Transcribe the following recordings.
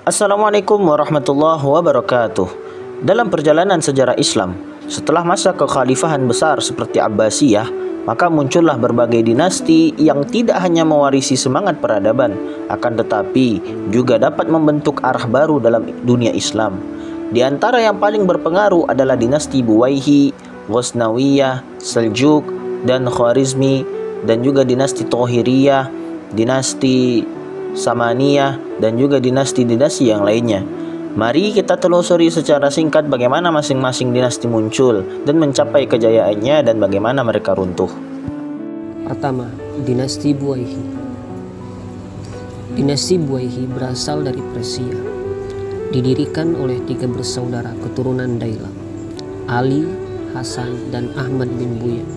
Assalamualaikum warahmatullahi wabarakatuh. Dalam perjalanan sejarah Islam, setelah masa kekhalifahan besar seperti Abbasiyah, maka muncullah berbagai dinasti yang tidak hanya mewarisi semangat peradaban, akan tetapi juga dapat membentuk arah baru dalam dunia Islam. Di antara yang paling berpengaruh adalah dinasti Buwayhi, Ghaznawiyah, Seljuk, dan Khwarizmi, dan juga dinasti Tohiriyah, dinasti Samaniyah, dan juga dinasti-dinasti yang lainnya. Mari kita telusuri secara singkat bagaimana masing-masing dinasti muncul dan mencapai kejayaannya dan bagaimana mereka runtuh. Pertama, dinasti Buwayhi. Dinasti Buwayhi berasal dari Persia. Didirikan oleh 3 bersaudara keturunan Dailam, Ali, Hasan, dan Ahmad bin Buyan.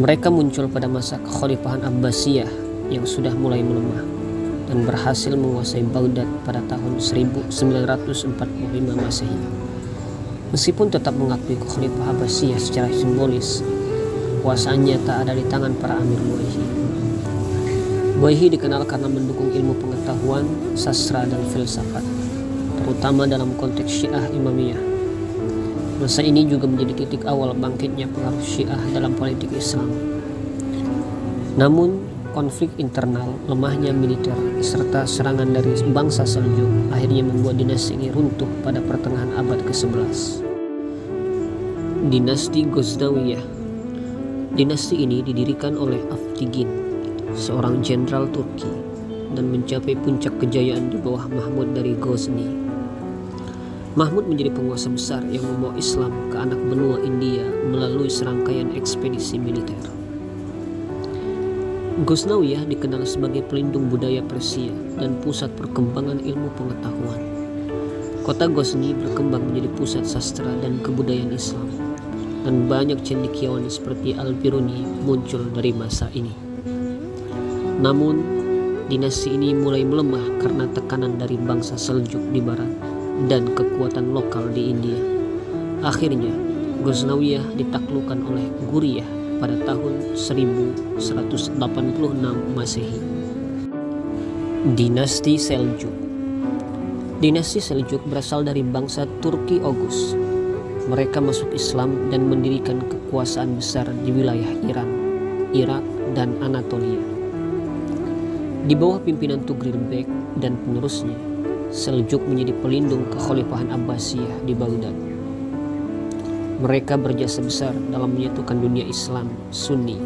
Mereka muncul pada masa kekhalifahan Abbasiyah yang sudah mulai melemah dan berhasil menguasai Baghdad pada tahun 1945 Masehi. Meskipun tetap mengakui kekhalifah Abbasiyah secara simbolis, kuasaannya tak ada di tangan para amir Buwayhi. Buwayhi dikenal karena mendukung ilmu pengetahuan, sastra, dan filsafat, terutama dalam konteks Syiah Imamiyah. Masa ini juga menjadi titik awal bangkitnya pengaruh Syiah dalam politik Islam. Namun, konflik internal, lemahnya militer, serta serangan dari bangsa Seljuk akhirnya membuat dinasti ini runtuh pada pertengahan abad ke-11. Dinasti Ghaznawiyah. Dinasti ini didirikan oleh Aftigin, seorang jenderal Turki, dan mencapai puncak kejayaan di bawah Mahmud dari Ghazni. Mahmud menjadi penguasa besar yang membawa Islam ke anak benua India melalui serangkaian ekspedisi militer. Ghaznawiyah dikenal sebagai pelindung budaya Persia dan pusat perkembangan ilmu pengetahuan. Kota Ghazni berkembang menjadi pusat sastra dan kebudayaan Islam, dan banyak cendekiawan seperti Al-Biruni muncul dari masa ini. Namun, dinasti ini mulai melemah karena tekanan dari bangsa Seljuk di barat dan kekuatan lokal di India. Akhirnya, Ghaznawiyah ditaklukkan oleh Guriyah pada tahun 1186 Masehi. Dinasti Seljuk. Dinasti Seljuk berasal dari bangsa Turki Oghuz. Mereka masuk Islam dan mendirikan kekuasaan besar di wilayah Iran, Irak, dan Anatolia. Di bawah pimpinan Tughril Bek dan penerusnya, Seljuk menjadi pelindung kekhalifahan Abbasiyah di Baghdad. Mereka berjasa besar dalam menyatukan dunia Islam Sunni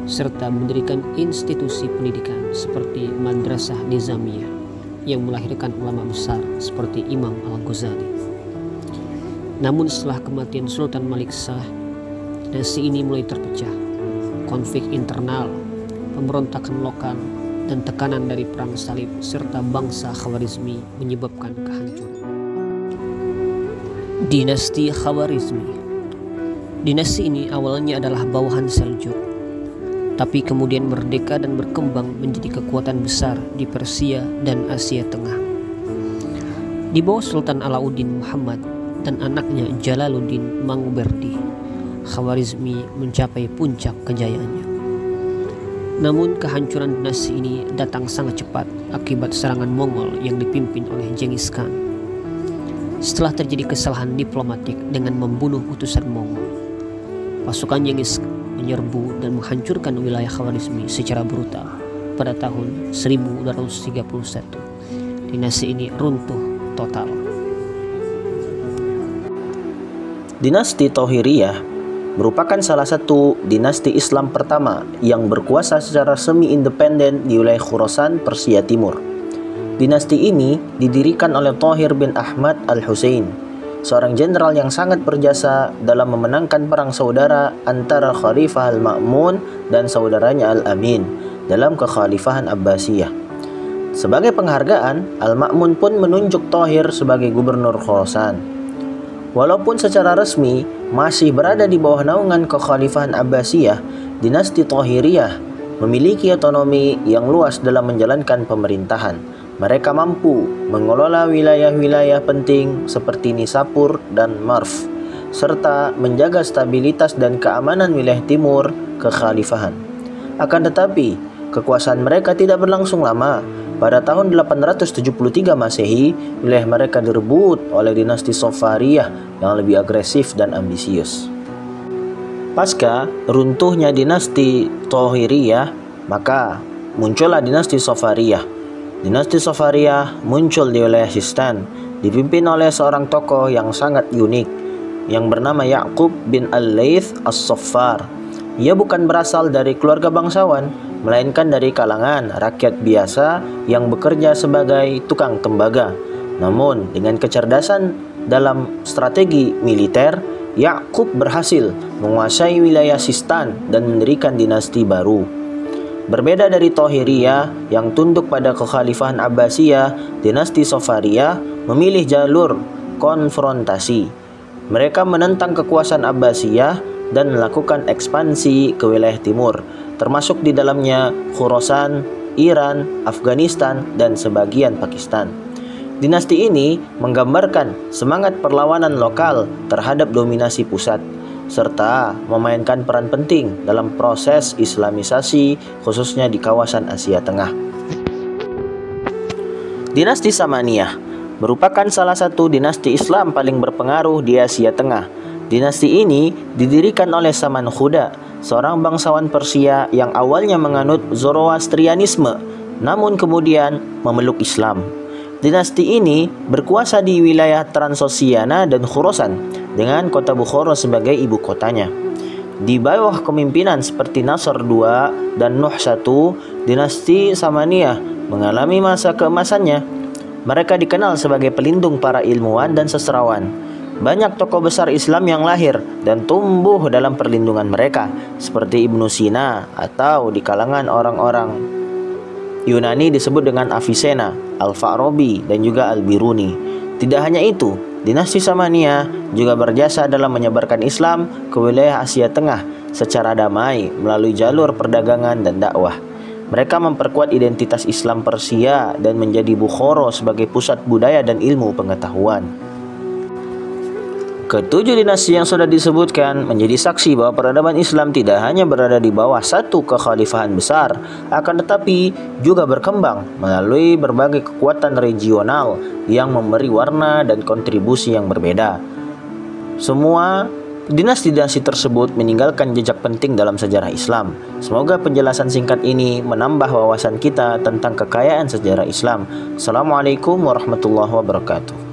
serta mendirikan institusi pendidikan seperti Madrasah Nizamiyah yang melahirkan ulama besar seperti Imam Al-Ghazali. Namun setelah kematian Sultan Malik Shah, dinasti ini mulai terpecah. Konflik internal, pemberontakan lokal, dan tekanan dari perang salib serta bangsa Khwarizmi menyebabkan kehancuran. Dinasti Khwarizmi. Dinasti ini awalnya adalah bawahan Seljuk, tapi kemudian merdeka dan berkembang menjadi kekuatan besar di Persia dan Asia Tengah. Di bawah Sultan Alauddin Muhammad dan anaknya Jalaluddin Mangberdi, Khwarizmi mencapai puncak kejayaannya. Namun kehancuran dinasti ini datang sangat cepat akibat serangan Mongol yang dipimpin oleh Genghis Khan. Setelah terjadi kesalahan diplomatik dengan membunuh utusan Mongol, pasukan Genghis menyerbu dan menghancurkan wilayah Khwarizmi secara brutal pada tahun 1231. Dinasti ini runtuh total. Dinasti Tohiriyah merupakan salah satu dinasti Islam pertama yang berkuasa secara semi-independen di wilayah Khurasan, Persia Timur. Dinasti ini didirikan oleh Thohir bin Ahmad al-Husain, seorang jenderal yang sangat berjasa dalam memenangkan perang saudara antara Khalifah Al-Ma'mun dan saudaranya Al-Amin dalam kekhalifahan Abbasiyah. Sebagai penghargaan, Al-Ma'mun pun menunjuk Thohir sebagai gubernur Khurasan. Walaupun secara resmi masih berada di bawah naungan kekhalifahan Abbasiyah, dinasti Tohiriyah memiliki otonomi yang luas dalam menjalankan pemerintahan. Mereka mampu mengelola wilayah-wilayah penting seperti Nisapur dan Marv, serta menjaga stabilitas dan keamanan wilayah timur kekhalifahan. Akan tetapi, kekuasaan mereka tidak berlangsung lama. Pada tahun 873 Masehi, wilayah mereka direbut oleh dinasti Safaria yang lebih agresif dan ambisius. Pasca runtuhnya dinasti Tohiriyah, maka muncullah dinasti Safaria. Dinasti Safaria muncul di wilayah Sistan, dipimpin oleh seorang tokoh yang sangat unik yang bernama Ya'qub bin Al-Laits As-Saffar. Ia bukan berasal dari keluarga bangsawan, melainkan dari kalangan rakyat biasa yang bekerja sebagai tukang tembaga. Namun, dengan kecerdasan dalam strategi militer, Ya'qub berhasil menguasai wilayah Sistan dan mendirikan dinasti baru. Berbeda dari Tohiriyah yang tunduk pada kekhalifahan Abbasiyah, dinasti Safaria memilih jalur konfrontasi. Mereka menentang kekuasaan Abbasiyah dan melakukan ekspansi ke wilayah timur, termasuk di dalamnya Khorasan, Iran, Afghanistan, dan sebagian Pakistan. Dinasti ini menggambarkan semangat perlawanan lokal terhadap dominasi pusat, serta memainkan peran penting dalam proses Islamisasi khususnya di kawasan Asia Tengah. Dinasti Samaniyah merupakan salah satu dinasti Islam paling berpengaruh di Asia Tengah. Dinasti ini didirikan oleh Saman Khuda, seorang bangsawan Persia yang awalnya menganut Zoroastrianisme, namun kemudian memeluk Islam. Dinasti ini berkuasa di wilayah Transosiana dan Khorasan, dengan kota Bukhara sebagai ibu kotanya. Di bawah kepemimpinan seperti Nasr II dan Nuh I, dinasti Samaniyah mengalami masa keemasannya. Mereka dikenal sebagai pelindung para ilmuwan dan sastrawan. Banyak tokoh besar Islam yang lahir dan tumbuh dalam perlindungan mereka, seperti Ibnu Sina, atau di kalangan orang-orang Yunani disebut dengan Avicenna, Al-Farabi, dan juga Al-Biruni. Tidak hanya itu, dinasti Samaniyah juga berjasa dalam menyebarkan Islam ke wilayah Asia Tengah secara damai melalui jalur perdagangan dan dakwah. Mereka memperkuat identitas Islam Persia dan menjadi Bukhara sebagai pusat budaya dan ilmu pengetahuan. Ketujuh dinasti yang sudah disebutkan menjadi saksi bahwa peradaban Islam tidak hanya berada di bawah satu kekhalifahan besar, akan tetapi juga berkembang melalui berbagai kekuatan regional yang memberi warna dan kontribusi yang berbeda. Semua dinasti-dinasti tersebut meninggalkan jejak penting dalam sejarah Islam. Semoga penjelasan singkat ini menambah wawasan kita tentang kekayaan sejarah Islam. Assalamualaikum warahmatullahi wabarakatuh.